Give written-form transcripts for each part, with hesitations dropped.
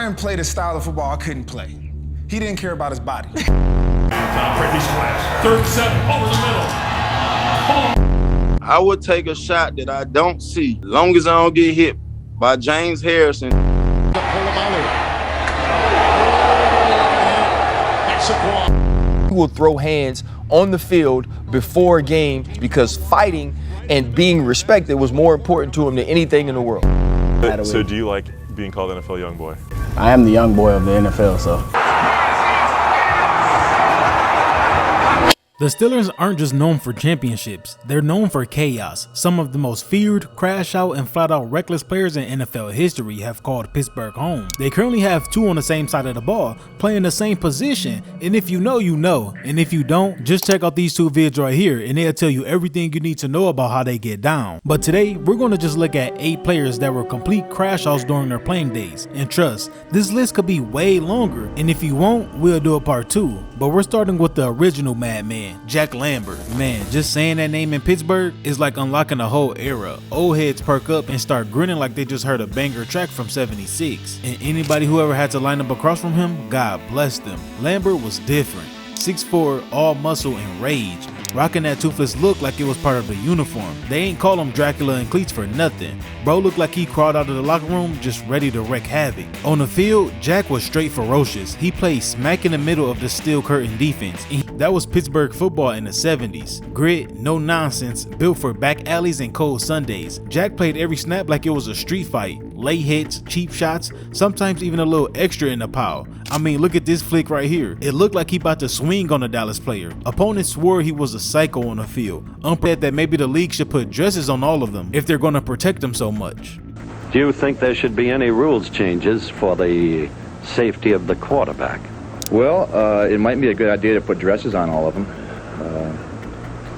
Brian played a style of football I couldn't play. He didn't care about his body. Third set, over the middle. I would take a shot that I don't see, as long as I don't get hit by James Harrison. Polamalu. That's a block. He will throw hands on the field before a game because fighting and being respected was more important to him than anything in the world. So do you like being called NFL young boy? I am the young boy of the NFL, so. The Steelers aren't just known for championships, they're known for chaos. Some of the most feared, crash out, and flat out reckless players in NFL history have called Pittsburgh home. They currently have two on the same side of the ball, playing the same position, and if you know, you know. And if you don't, just check out these two vids right here and they'll tell you everything you need to know about how they get down. But today, we're going to just look at 8 players that were complete crash outs during their playing days. And trust, this list could be way longer, and if you won't, we'll do a part 2. But we're starting with the original Madman, Jack Lambert. Man, just saying that name in Pittsburgh is like unlocking a whole era. Old heads perk up and start grinning like they just heard a banger track from '76. And anybody who ever had to line up across from him, God bless them. Lambert was different. 6'4", all muscle and rage, rocking that toothless look like it was part of the uniform. They ain't call him Dracula in cleats for nothing. Bro looked like he crawled out of the locker room just ready to wreak havoc. On the field, Jack was straight ferocious. He played smack in the middle of the steel curtain defense. That was Pittsburgh football in the 70s. Grit, no nonsense, built for back alleys and cold Sundays. Jack played every snap like it was a street fight. Lay hits, cheap shots, sometimes even a little extra in the pile. I mean, look at this flick right here. It looked like he about to swing on a Dallas player. Opponents swore he was a psycho on the field. Umpire that maybe the league should put dresses on all of them if they're going to protect him so much. Do you think there should be any rules changes for the safety of the quarterback? Well, it might be a good idea to put dresses on all of them.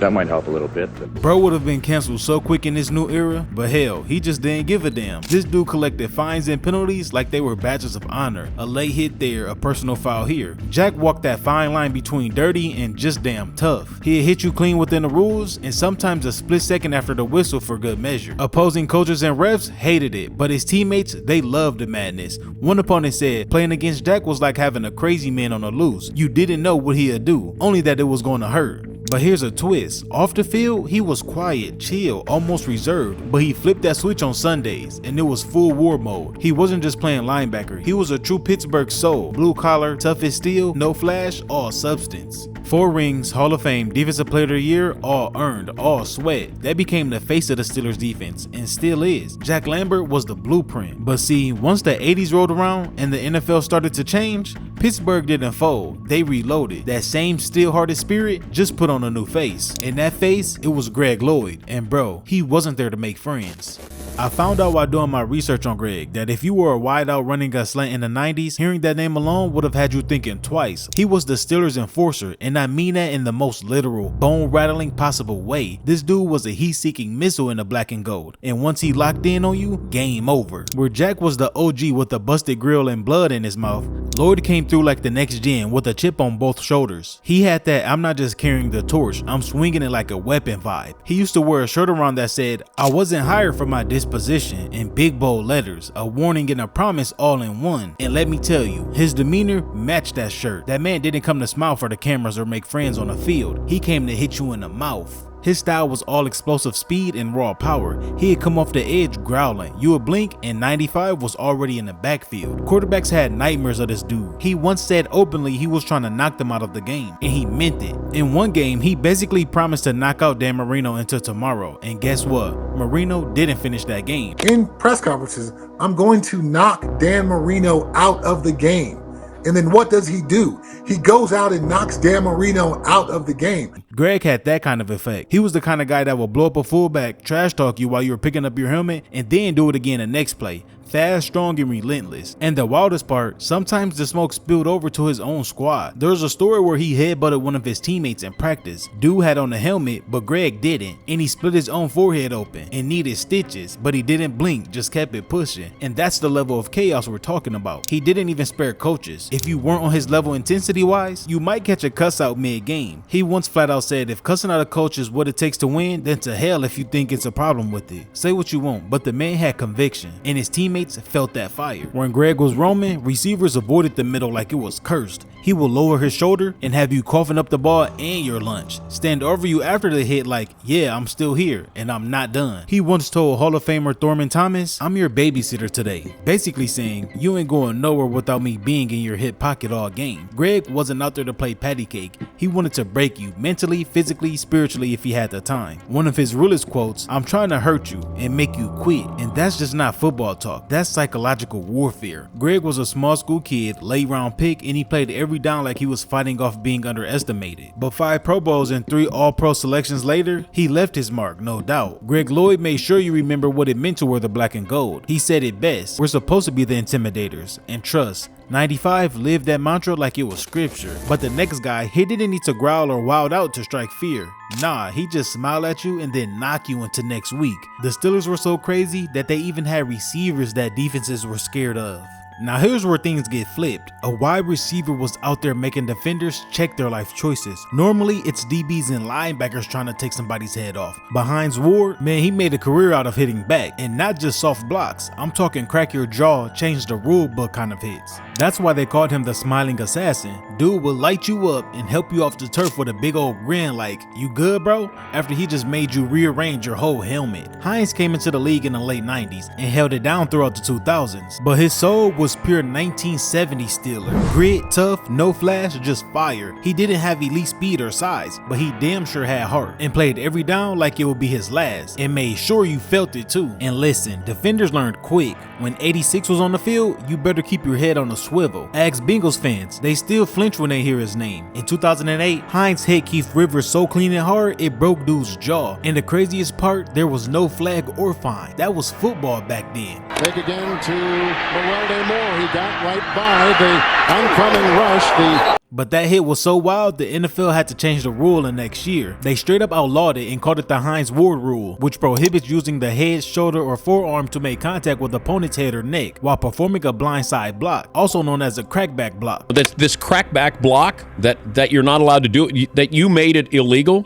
That might help a little bit. Bro would have been canceled so quick in this new era, but hell, he just didn't give a damn. This dude collected fines and penalties like they were badges of honor. A late hit there, a personal foul here. Jack walked that fine line between dirty and just damn tough. He'd hit you clean within the rules and sometimes a split second after the whistle for good measure. Opposing coaches and refs hated it, but his teammates, they loved the madness. One opponent said playing against Jack was like having a crazy man on the loose. You didn't know what he'd do, only that it was going to hurt. But here's a twist. Off the field, he was quiet, chill, almost reserved, but he flipped that switch on Sundays, and it was full war mode. He wasn't just playing linebacker. He was a true Pittsburgh soul. Blue collar, tough as steel, no flash, all substance. 4 rings, Hall of Fame, Defensive Player of the Year, all earned, all sweat. That became the face of the Steelers defense, and still is. Jack Lambert was the blueprint. But see, once the 80s rolled around and the NFL started to change, Pittsburgh didn't fold. They reloaded. That same steel-hearted spirit just put on a new face. And that face, it was Greg Lloyd. And bro, he wasn't there to make friends. I found out while doing my research on Greg that if you were a wideout running a slant in the 90s, hearing that name alone would have had you thinking twice. He was the Steelers enforcer, and I mean that in the most literal, bone-rattling possible way. This dude was a heat-seeking missile in the black and gold, and once he locked in on you, game over. Where Jack was the OG with a busted grill and blood in his mouth, Lloyd came through like the next gen with a chip on both shoulders. He had that I'm not just carrying the torch, I'm swinging it like a weapon vibe. He used to wear a shirt around that said, I wasn't hired for my disposition, in big bold letters, a warning and a promise all in one. And let me tell you, his demeanor matched that shirt. That man didn't come to smile for the cameras or make friends on the field. He came to hit you in the mouth. His style was all explosive speed and raw power. He'd come off the edge growling. You would blink and 95 was already in the backfield. Quarterbacks had nightmares of this dude. He once said openly he was trying to knock them out of the game, and he meant it. In one game, he basically promised to knock out Dan Marino until tomorrow, and guess what? Marino didn't finish that game. In press conferences, I'm going to knock Dan Marino out of the game. And then what does he do? He goes out and knocks Dan Marino out of the game. Greg had that kind of effect. He was the kind of guy that would blow up a fullback, trash talk you while you were picking up your helmet, and then do it again the next play. Fast, strong, and relentless. And the wildest part, sometimes the smoke spilled over to his own squad. There's a story where he headbutted one of his teammates in practice. Dude had on a helmet, but Greg didn't. And he split his own forehead open and needed stitches, but he didn't blink, just kept it pushing. And that's the level of chaos we're talking about. He didn't even spare coaches. If you weren't on his level intensity-wise, you might catch a cuss out mid-game. He once flat out Crashout said, if cussing out a coach is what it takes to win, then to hell if you think it's a problem with it. Say what you want, but the man had conviction, and his teammates felt that fire. When Greg was roaming, receivers avoided the middle like it was cursed. He will lower his shoulder and have you coughing up the ball and your lunch. Stand over you after the hit like, yeah, I'm still here and I'm not done. He once told Hall of Famer Thurman Thomas, I'm your babysitter today. Basically saying, you ain't going nowhere without me being in your hip pocket all game. Greg wasn't out there to play patty cake. He wanted to break you mentally, physically, spiritually if he had the time. One of his realest quotes, I'm trying to hurt you and make you quit. And that's just not football talk. That's psychological warfare. Greg was a small school kid, late round pick, and he played every down like he was fighting off being underestimated. But 5 Pro Bowls and 3 All-Pro selections later, he left his mark, no doubt. Greg Lloyd made sure you remember what it meant to wear the black and gold. He said it best, we're supposed to be the intimidators, and trust, 95 lived that mantra like it was scripture. But the next guy, he didn't need to growl or wild out to strike fear. Nah, he just smiled at you and then knock you into next week. The Steelers were so crazy that they even had receivers that defenses were scared of. Now here's where things get flipped. A wide receiver was out there making defenders check their life choices. Normally it's DBs and linebackers trying to take somebody's head off. But Hines Ward, man, he made a career out of hitting back, and not just soft blocks. I'm talking crack your jaw, change the rule book kind of hits. That's why they called him the smiling assassin. Dude will light you up and help you off the turf with a big old grin like, you good bro? After he just made you rearrange your whole helmet. Hines came into the league in the late 90s and held it down throughout the 2000s. But his soul was pure 1970 Steeler. Grit, tough, no flash, just fire. He didn't have elite speed or size, but he damn sure had heart and played every down like it would be his last and made sure you felt it too. And listen, defenders learned quick. When 86 was on the field, you better keep your head on a swivel. Ask Bengals fans, they still flinch when they hear his name. In 2008, Hines hit Keith Rivers so clean and hard, it broke dude's jaw. And the craziest part, there was no flag or fine. That was football back then. Take again to Morel Moore. He got right by the oncoming rush. But that hit was so wild, the NFL had to change the rule the next year. They straight up outlawed it and called it the Hines Ward rule, which prohibits using the head, shoulder, or forearm to make contact with opponent's head or neck while performing a blindside block, also known as a crackback block. This crackback block that you're not allowed to do, that you made it illegal?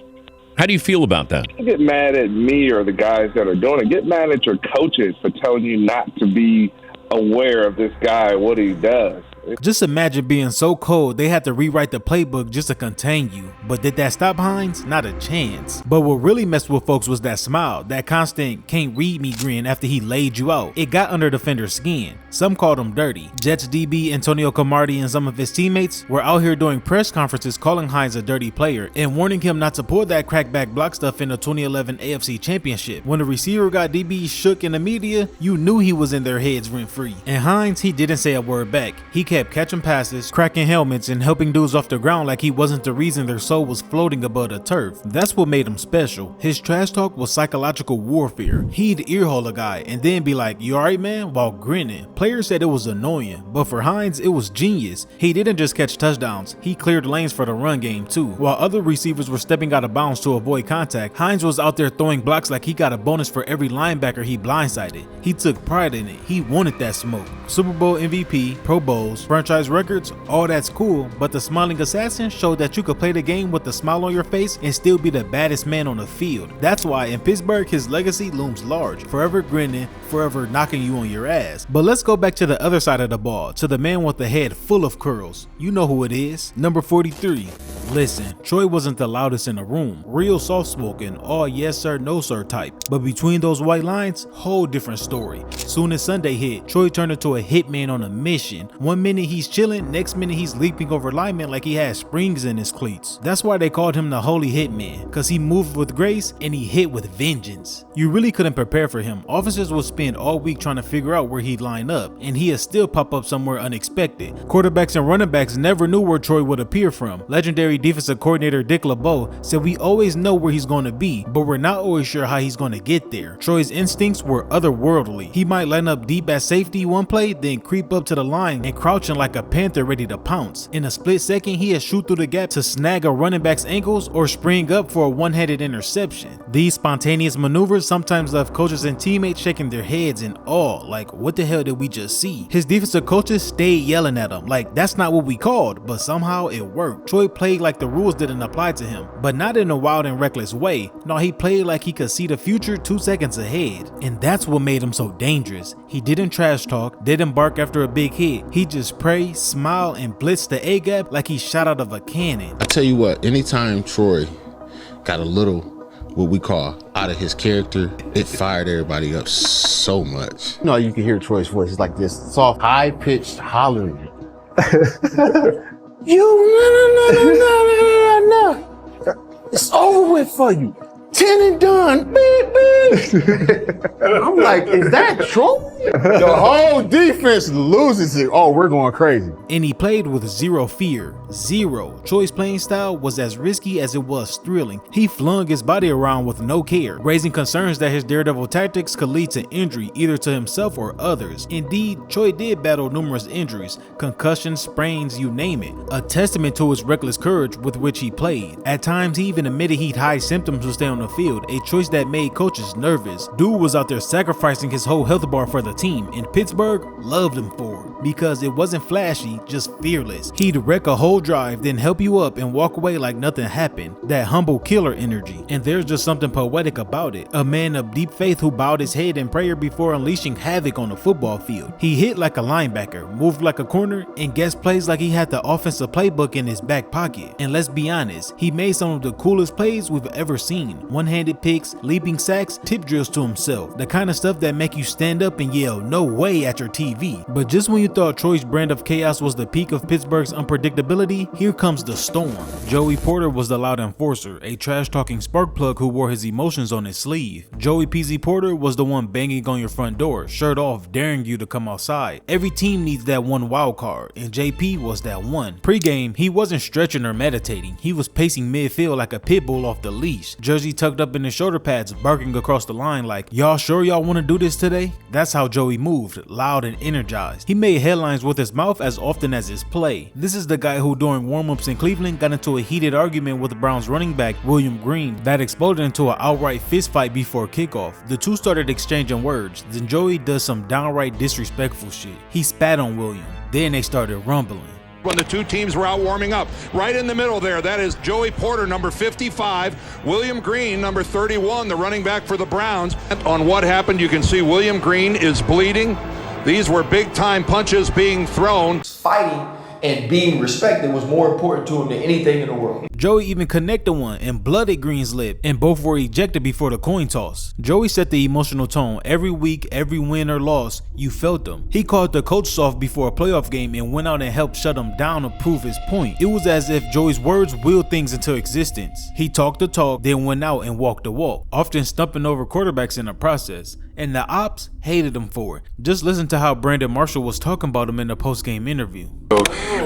How do you feel about that? Don't get mad at me or the guys that are doing it. Get mad at your coaches for telling you not to be aware of this guy, what he does. Just imagine being so cold they had to rewrite the playbook just to contain you. But did that stop Hines? Not a chance. But what really messed with folks was that smile, that constant can't read me grin after he laid you out. It got under defenders' skin. Some called him dirty. Jets DB Antonio Cromartie and some of his teammates were out here doing press conferences calling Hines a dirty player and warning him not to pull that crackback block stuff in the 2011 AFC Championship. When the receiver got DB shook in the media, you knew he was in their heads rent free. And Hines, he didn't say a word back. He kept catching passes, cracking helmets, and helping dudes off the ground like he wasn't the reason their soul was floating above the turf. That's what made him special. His trash talk was psychological warfare. He'd earhole a guy and then be like, you alright man? While grinning. Players said it was annoying, but for Hines, it was genius. He didn't just catch touchdowns, he cleared lanes for the run game too. While other receivers were stepping out of bounds to avoid contact, Hines was out there throwing blocks like he got a bonus for every linebacker he blindsided. He took pride in it. He wanted that smoke. Super Bowl MVP, Pro Bowls, franchise records, all that's cool, but the smiling assassin showed that you could play the game with a smile on your face and still be the baddest man on the field. That's why in Pittsburgh his legacy looms large, forever grinning, forever knocking you on your ass. But let's go back to the other side of the ball, to the man with the head full of curls. You know who it is, number 43. Listen, Troy wasn't the loudest in the room, real soft-spoken, all yes sir, no sir type. But between those white lines, whole different story. Soon as Sunday hit, Troy turned into a hitman on a mission. One minute he's chilling, next minute he's leaping over linemen like he had springs in his cleats. That's why they called him the Holy Hitman, cause he moved with grace and he hit with vengeance. You really couldn't prepare for him. Officers would spend all week trying to figure out where he'd line up, and he'd still pop up somewhere unexpected. Quarterbacks and running backs never knew where Troy would appear from. Legendary defensive coordinator Dick LeBeau said, we always know where he's going to be, but we're not always sure how he's going to get there. Troy's instincts were otherworldly. He might line up deep at safety one play, then creep up to the line and crouching like a panther ready to pounce. In a split second, he'd shoot through the gap to snag a running back's ankles or spring up for a one-handed interception. These spontaneous maneuvers sometimes left coaches and teammates shaking their heads in awe, like, what the hell did we just see? His defensive coaches stayed yelling at him, like, that's not what we called, but somehow it worked. Troy played like like the rules didn't apply to him, but not in a wild and reckless way. No, he played like he could see the future 2 seconds ahead, and that's what made him so dangerous. He didn't trash talk, didn't bark after a big hit. He just pray, smile, and blitz the A-gap like he shot out of a cannon. I tell you what, anytime Troy got a little, what we call, out of his character, it fired everybody up so much. You know, you can hear Troy's voice. It's like this soft, high-pitched hollering. It's over with for you. 10 and done. Beep, beep. I'm like, is that true? The whole defense loses it. Oh, we're going crazy. And he played with zero fear. Zero. Troy's playing style was as risky as it was thrilling. He flung his body around with no care, raising concerns that his daredevil tactics could lead to injury either to himself or others. Indeed, Troy did battle numerous injuries, concussions, sprains, you name it. A testament to his reckless courage with which he played. At times, he even admitted he'd hide symptoms to stay on the field, a choice that made coaches nervous. Dude was out there sacrificing his whole health bar for the team, and Pittsburgh loved him for it because it wasn't flashy, just fearless. He'd wreck a whole drive, then help you up and walk away like nothing happened. That humble killer energy, and there's just something poetic about it. A man of deep faith who bowed his head in prayer before unleashing havoc on the football field. He hit like a linebacker, moved like a corner, and guessed plays like he had the offensive playbook in his back pocket. And let's be honest, he made some of the coolest plays we've ever seen. One-handed picks, leaping sacks, tip drills to himself. The kind of stuff that make you stand up and yell, "No way," at your TV. But just when you thought Troy's brand of chaos was the peak of Pittsburgh's unpredictability, here comes the storm. Joey Porter was the loud enforcer, a trash-talking spark plug who wore his emotions on his sleeve. Joey PZ Porter was the one banging on your front door, shirt off, daring you to come outside. Every team needs that one wild card, and JP was that one. Pre-game, he wasn't stretching or meditating. He was pacing midfield like a pit bull off the leash, jersey tucked up in his shoulder pads, barking across the line like, "Y'all sure y'all want to do this today?" That's how Joey moved, loud and energized. He made headlines with his mouth as often as his play. This is the guy who during warm-ups in Cleveland got into a heated argument with the Browns running back William Green that exploded into an outright fist fight before kickoff. The two started exchanging words, then Joey does some downright disrespectful shit. He spat on William, then they started rumbling. When the two teams were out warming up, right in the middle there, that is Joey Porter, number 55, William Green, number 31, the running back for the Browns. On what happened, you can see William Green is bleeding. These were big-time punches being thrown. Fighting and being respected was more important to him than anything in the world. Joey even connected one and blooded Green's lip, and both were ejected before the coin toss. Joey set the emotional tone. Every week, every win or loss, you felt them. He called the coach soft before a playoff game and went out and helped shut him down to prove his point. It was as if Joey's words willed things into existence. He talked the talk, then went out and walked the walk, often stumping over quarterbacks in the process. And the ops hated him for it. Just listen to how Brandon Marshall was talking about him in the post-game interview.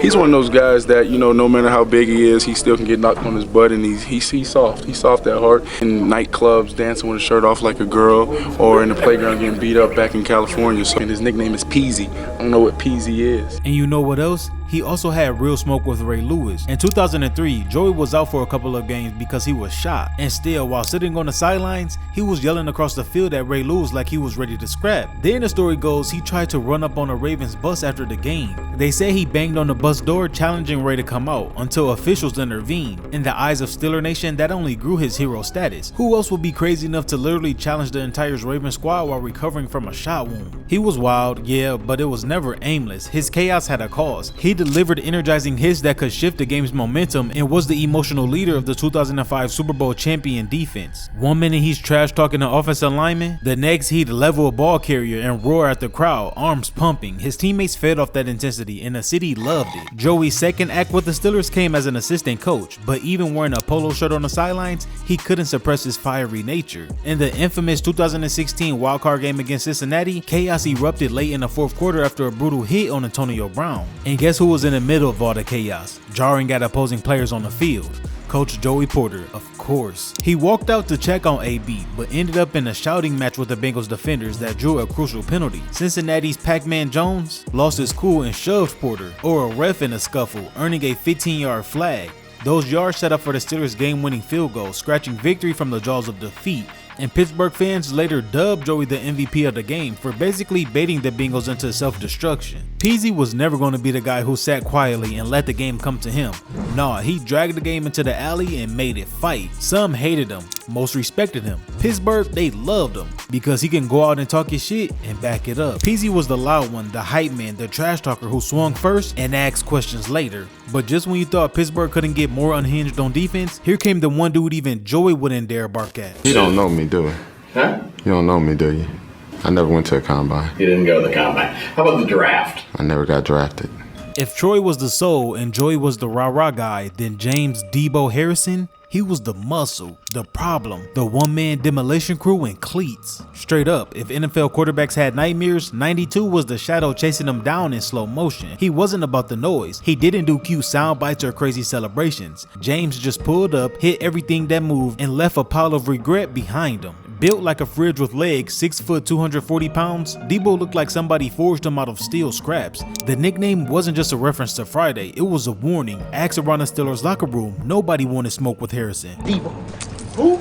He's one of those guys that, you know, no matter how big he is, he still can get knocked on his butt, and he's soft. He's soft at heart. In nightclubs, dancing with his shirt off like a girl, or in the playground getting beat up back in California. So, and his nickname is Peasy. I don't know what Peasy is. And you know what else? He also had real smoke with Ray Lewis. In 2003, Joey was out for a couple of games because he was shot. And still, while sitting on the sidelines, he was yelling across the field at Ray Lewis like he was ready to scrap. Then the story goes, he tried to run up on a Ravens bus after the game. They say he banged on the bus door challenging Ray to come out until officials intervened. In the eyes of Steeler Nation, that only grew his hero status. Who else would be crazy enough to literally challenge the entire Ravens squad while recovering from a shot wound? He was wild, yeah, but it was never aimless. His chaos had a cause. He delivered energizing hits that could shift the game's momentum and was the emotional leader of the 2005 Super Bowl champion defense. One minute he's trash talking the offensive lineman, the next he'd level a ball carrier and roar at the crowd, arms pumping. His teammates fed off that intensity and the city loved it. Joey's second act with the Steelers came as an assistant coach, but even wearing a polo shirt on the sidelines, he couldn't suppress his fiery nature. In the infamous 2016 wildcard game against Cincinnati, chaos erupted late in the fourth quarter after a brutal hit on Antonio Brown. And guess who was in the middle of all the chaos, jarring at opposing players on the field? Coach Joey Porter, of course. He walked out to check on AB, but ended up in a shouting match with the Bengals defenders that drew a crucial penalty. Cincinnati's Pac-Man Jones lost his cool and shoved Porter, or a ref in a scuffle, earning a 15-yard flag. Those yards set up for the Steelers' game-winning field goal, scratching victory from the jaws of defeat. And Pittsburgh fans later dubbed Joey the MVP of the game for basically baiting the Bengals into self-destruction. Peasy was never going to be the guy who sat quietly and let the game come to him. Nah, he dragged the game into the alley and made it fight. Some hated him, most respected him. Pittsburgh, they loved him because he can go out and talk his shit and back it up. Peasy was the loud one, the hype man, the trash talker who swung first and asked questions later. But just when you thought Pittsburgh couldn't get more unhinged on defense, here came the one dude even Joey wouldn't dare bark at. You don't know me, do you? Huh? You don't know me, do you? I never went to a combine. You didn't go to the combine. How about the draft? I never got drafted. If Troy was the soul and Joey was the rah-rah guy, then James Debo Harrison, he was the muscle, the problem, the one-man demolition crew and cleats. Straight up, if NFL quarterbacks had nightmares, 92 was the shadow chasing them down in slow motion. He wasn't about the noise. He didn't do cute sound bites or crazy celebrations. James just pulled up, hit everything that moved, and left a pile of regret behind him. Built like a fridge with legs, 6 foot 240 pounds, Debo looked like somebody forged him out of steel scraps. The nickname wasn't just a reference to Friday, it was a warning. Ask around the Steelers locker room, nobody wanted smoke with Harrison. Debo. Who?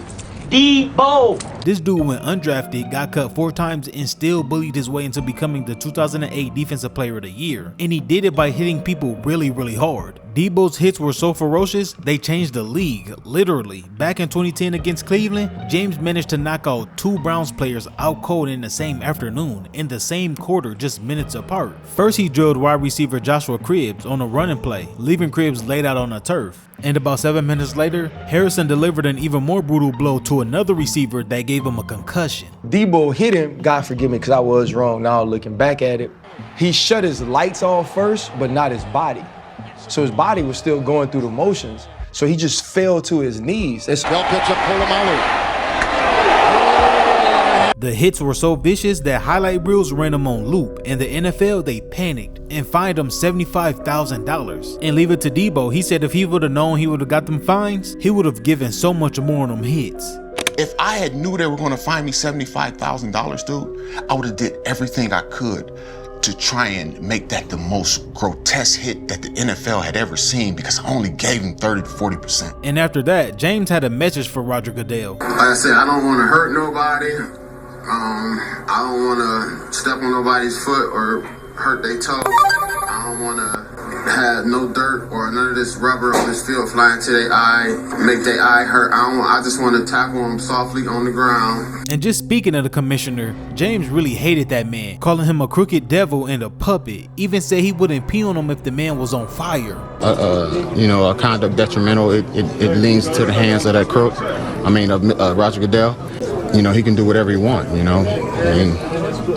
Debo. This dude went undrafted, got cut 4 times, and still bullied his way into becoming the 2008 Defensive Player of the Year. And he did it by hitting people really hard. Debo's hits were so ferocious, they changed the league, literally. Back in 2010 against Cleveland, James managed to knock out 2 Browns players out cold in the same afternoon, in the same quarter, just minutes apart. First, he drilled wide receiver Joshua Cribbs on a running play, leaving Cribbs laid out on the turf. And about 7 minutes later, Harrison delivered an even more brutal blow to another receiver that gave him a concussion. Debo hit him, God forgive me because I was wrong now looking back at it. He shut his lights off first, but not his body. So his body was still going through the motions. So he just fell to his knees. They'll pitch up Polamalu. The hits were so vicious that highlight reels ran him on loop, and the NFL, they panicked and fined him $75,000. And leave it to Debo, he said if he would have known he would have got them fines, he would have given so much more on them hits. If I had knew they were going to fine me $75,000, dude, I would have did everything I could to try and make that the most grotesque hit that the NFL had ever seen, because I only gave him 30 to 40%. And after that, James had a message for Roger Goodell. Like I said, I don't want to hurt nobody. I don't want to step on nobody's foot or hurt their toe. I don't want to have no dirt or none of this rubber on this field flying to their eye, make their eye hurt. I just want to tackle them softly on the ground. And just speaking of the commissioner, James really hated that man, calling him a crooked devil and a puppet. Even said he wouldn't pee on him if the man was on fire. A conduct detrimental, it leans to the hands of that crook. Roger Goodell. He can do whatever he wants,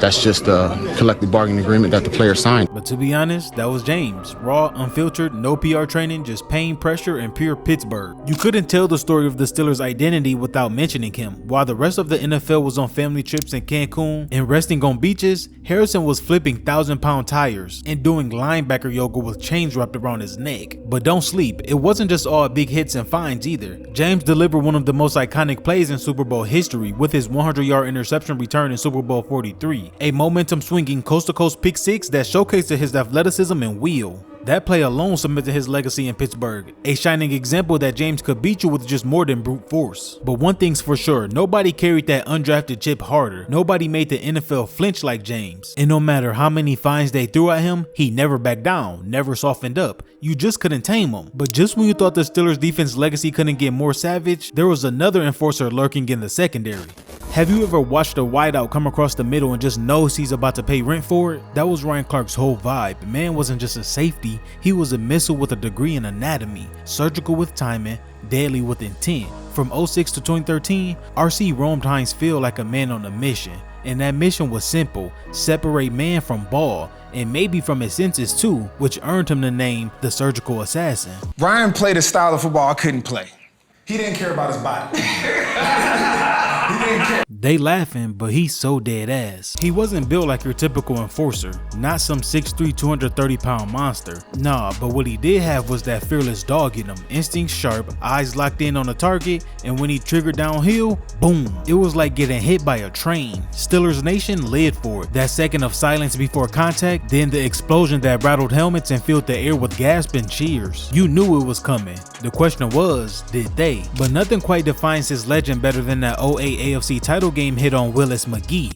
that's just a collective bargaining agreement that the player signed. But to be honest, that was James. Raw, unfiltered, no PR training, just pain, pressure, and pure Pittsburgh. You couldn't tell the story of the Steelers' identity without mentioning him. While the rest of the NFL was on family trips in Cancun and resting on beaches, Harrison was flipping 1,000-pound tires and doing linebacker yoga with chains wrapped around his neck. But don't sleep, it wasn't just all big hits and fines either. James delivered one of the most iconic plays in Super Bowl history with his 100-yard interception return in Super Bowl 43. A momentum-swinging coast-to-coast pick six that showcased his athleticism and wheel. That play alone cemented his legacy in Pittsburgh, a shining example that James could beat you with just more than brute force. But one thing's for sure, nobody carried that undrafted chip harder. Nobody made the NFL flinch like James. And no matter how many fines they threw at him, he never backed down, never softened up. You just couldn't tame him. But just when you thought the Steelers' defense legacy couldn't get more savage, there was another enforcer lurking in the secondary. Have you ever watched a wideout come across the middle and just knows he's about to pay rent for it? That was Ryan Clark's whole vibe. Man wasn't just a safety, he was a missile with a degree in anatomy, surgical with timing, deadly with intent. From 06 to 2013, RC roamed Heinz Field like a man on a mission. And that mission was simple, separate man from ball, and maybe from his senses too, which earned him the name the Surgical Assassin. Ryan played a style of football I couldn't play. He didn't care about his body. He didn't care. They laughing, but he's so dead ass. He wasn't built like your typical enforcer, not some 6'3", 230-pound monster. Nah, but what he did have was that fearless dog in him, instincts sharp, eyes locked in on the target, and when he triggered downhill, boom. It was like getting hit by a train. Steelers Nation lived for it. That second of silence before contact, then the explosion that rattled helmets and filled the air with gasps and cheers. You knew it was coming. The question was, did they? But nothing quite defines his legend better than that 08 AFC title game hit on Willis McGee.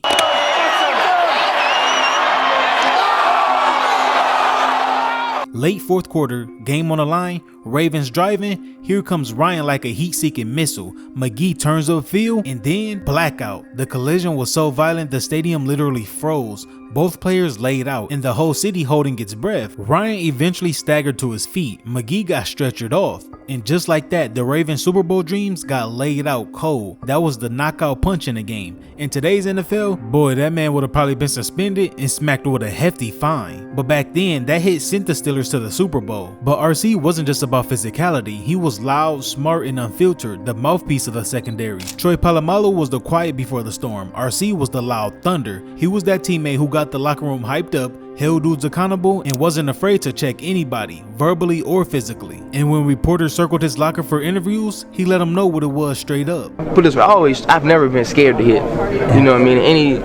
Late fourth quarter, game on the line, Ravens driving, here comes Ryan like a heat-seeking missile. McGee turns upfield and then blackout. The collision was so violent the stadium literally froze. Both players laid out and the whole city holding its breath. Ryan eventually staggered to his feet. McGee got stretchered off. And just like that, the Ravens Super Bowl dreams got laid out cold. That was the knockout punch in the game. In today's NFL, boy, that man would have probably been suspended and smacked with a hefty fine. But back then, that hit sent the Steelers to the Super Bowl. But RC wasn't just about physicality. He was loud, smart, and unfiltered, the mouthpiece of the secondary. Troy Polamalu was the quiet before the storm. RC was the loud thunder. He was that teammate who got the locker room hyped up, held dudes accountable, and wasn't afraid to check anybody, verbally or physically. And when reporters circled his locker for interviews, he let them know what it was straight up. Put this way, I've never been scared to hit. You know what I mean?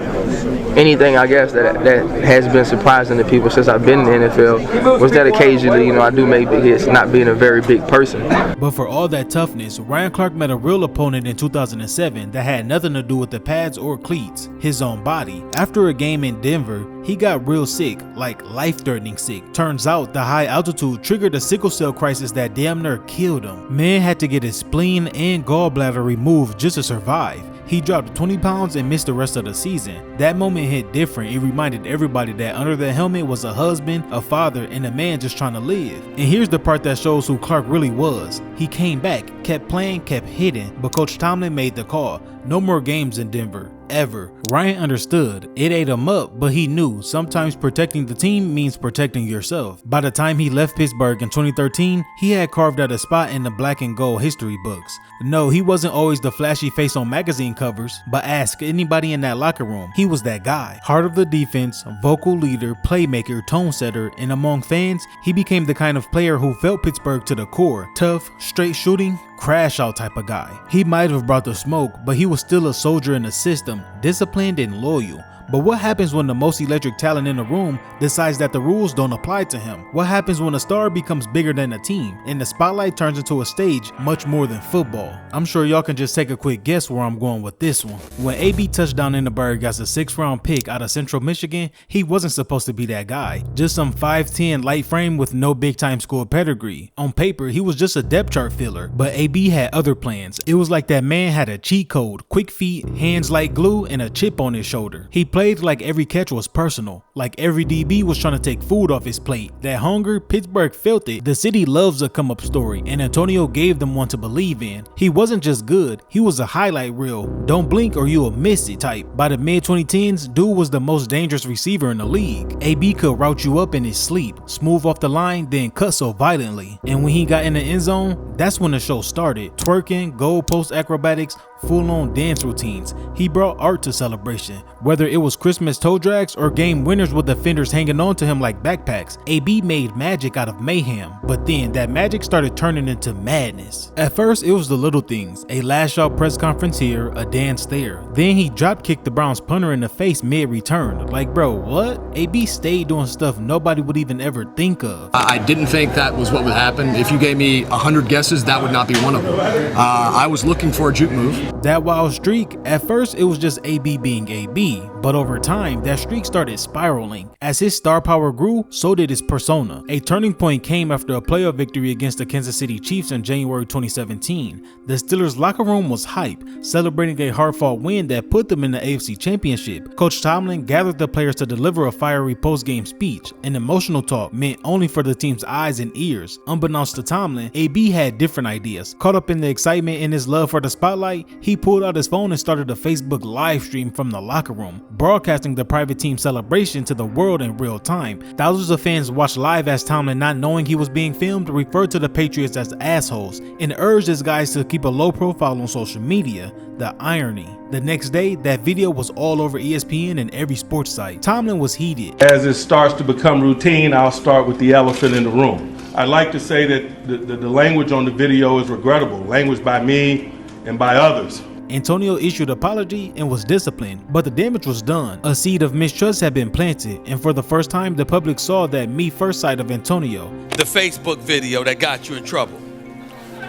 Anything I guess that has been surprising to people since I've been in the NFL was that occasionally, I do make big hits, not being a very big person. But for all that toughness, Ryan Clark met a real opponent in 2007 that had nothing to do with the pads or cleats, his own body. After a game in Denver, he got real sick, like life-threatening sick. Turns out the high altitude triggered a sickle cell crisis that damn near killed him. Man had to get his spleen and gallbladder removed just to survive. He dropped 20 pounds and missed the rest of the season. That moment hit different. It reminded everybody that under the helmet was a husband, a father, and a man just trying to live. And here's the part that shows who Clark really was. He came back, kept playing, kept hitting, but Coach Tomlin made the call. No more games in Denver. Ever. Ryan understood. It ate him up, but he knew sometimes protecting the team means protecting yourself. By the time he left Pittsburgh in 2013, he had carved out a spot in the black and gold history books. No, he wasn't always the flashy face on magazine covers, but ask anybody in that locker room, he was that guy. Heart of the defense, vocal leader, playmaker, tone setter, and among fans, he became the kind of player who felt Pittsburgh to the core. Tough, straight shooting, Crashout type of guy. He might have brought the smoke, but he was still a soldier in the system, disciplined and loyal. But what happens when the most electric talent in the room decides that the rules don't apply to him? What happens when a star becomes bigger than a team and the spotlight turns into a stage much more than football? I'm sure y'all can just take a quick guess where I'm going with this one. When AB touched down in the Pittsburgh as a 6th-round pick out of Central Michigan, he wasn't supposed to be that guy. Just some 5'10" light frame with no big-time school pedigree. On paper, he was just a depth chart filler, but AB had other plans. It was like that man had a cheat code, quick feet, hands like glue, and a chip on his shoulder. He played like every catch was personal, like every DB was trying to take food off his plate. That hunger, Pittsburgh felt it. The city loves a come-up story, and Antonio gave them one to believe in. He wasn't just good, he was a highlight reel. Don't blink or you'll miss it type. By the mid-2010s, dude was the most dangerous receiver in the league. AB could route you up in his sleep, smooth off the line, then cut so violently. And when he got in the end zone, that's when the show started. Twerking, goalpost acrobatics, full-on dance routines. He brought art to celebration. Whether it was Christmas toe drags or game winners with defenders hanging on to him like backpacks, AB made magic out of mayhem. But then that magic started turning into madness. At first, it was the little things. A lash-out press conference here, a dance there. Then he drop-kicked the Browns punter in the face mid-return. Like, bro, what? AB stayed doing stuff nobody would even ever think of. I didn't think that was what would happen. If you gave me 100 guesses, that would not be one of them. I was looking for a juke move. That wild streak, at first it was just AB being AB, but over time that streak started spiraling. As his star power grew, so did his persona. A turning point came after a playoff victory against the Kansas City Chiefs in January 2017. The Steelers locker room was hype, celebrating a hard-fought win that put them in the AFC Championship. Coach Tomlin gathered the players to deliver a fiery post-game speech, an emotional talk meant only for the team's eyes and ears. Unbeknownst to Tomlin, AB had different ideas. Caught up in the excitement and his love for the spotlight, he pulled out his phone and started a Facebook live stream from the locker room. broadcasting the private team celebration to the world in real time. Thousands of fans watched live as Tomlin, not knowing he was being filmed, referred to the Patriots as assholes and urged his guys to keep a low profile on social media. The irony. The next day, that video was all over ESPN and every sports site. Tomlin was heated. As it starts to become routine, I'll start with the elephant in the room. I'd like to say that the language on the video is regrettable. Language by me and by others. Antonio issued an apology and was disciplined, but the damage was done. A seed of mistrust had been planted, and for the first time, the public saw that me-first side of Antonio. The Facebook video that got you in trouble.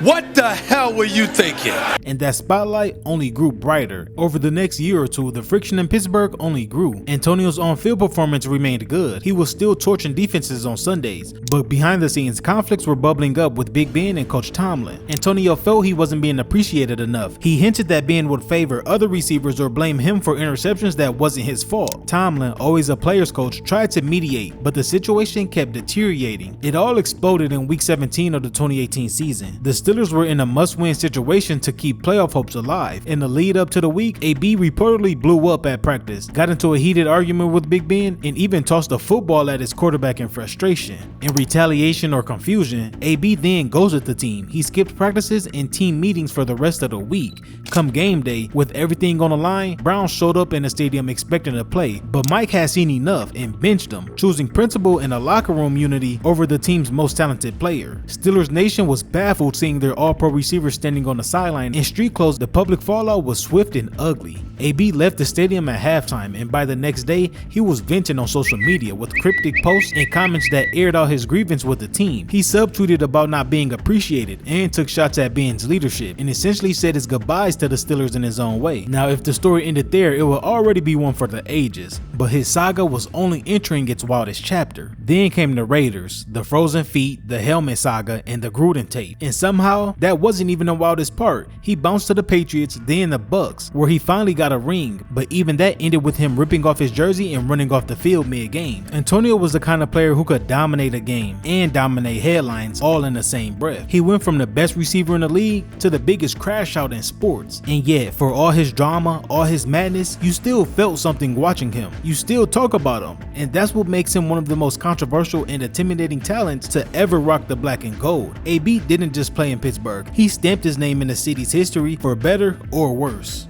What the hell were you thinking? And that spotlight only grew brighter. Over the next year or two, the friction in Pittsburgh only grew. Antonio's on-field performance remained good. He was still torching defenses on Sundays, but behind the scenes, conflicts were bubbling up with Big Ben and Coach Tomlin. Antonio felt he wasn't being appreciated enough. He hinted that Ben would favor other receivers or blame him for interceptions that wasn't his fault. Tomlin, always a player's coach, tried to mediate, but the situation kept deteriorating. It all exploded in Week 17 of the 2018 season. The Steelers were in a must-win situation to keep playoff hopes alive. In the lead up to the week, AB reportedly blew up at practice, got into a heated argument with Big Ben, and even tossed a football at his quarterback in frustration. In retaliation or confusion, AB then ghosted the team. He skipped practices and team meetings for the rest of the week. Come game day, with everything on the line, Brown showed up in the stadium expecting to play, but Mike had seen enough and benched him, choosing principle and a locker room unity over the team's most talented player. Steelers Nation was baffled seeing their all-pro receivers standing on the sideline. In street clothes, the public fallout was swift and ugly. AB left the stadium at halftime, and by the next day, he was venting on social media with cryptic posts and comments that aired out his grievance with the team. He subtweeted about not being appreciated and took shots at Ben's leadership, and essentially said his goodbyes to the Steelers in his own way. Now, if the story ended there, it would already be one for the ages, but his saga was only entering its wildest chapter. Then came the Raiders, the frozen feet, the helmet saga, and the Gruden tape, and somehow that wasn't even the wildest part. He bounced to the Patriots, then the Bucks, where he finally got a ring, but even that ended with him ripping off his jersey and running off the field mid-game. Antonio was the kind of player who could dominate a game and dominate headlines all in the same breath. He went from the best receiver in the league to the biggest crash out in sports, and yet for all his drama, all his madness, you still felt something watching him. You still talk about him, and that's what makes him one of the most controversial and intimidating talents to ever rock the black and gold. AB didn't just play in Pittsburgh. He stamped his name in the city's history for better or worse.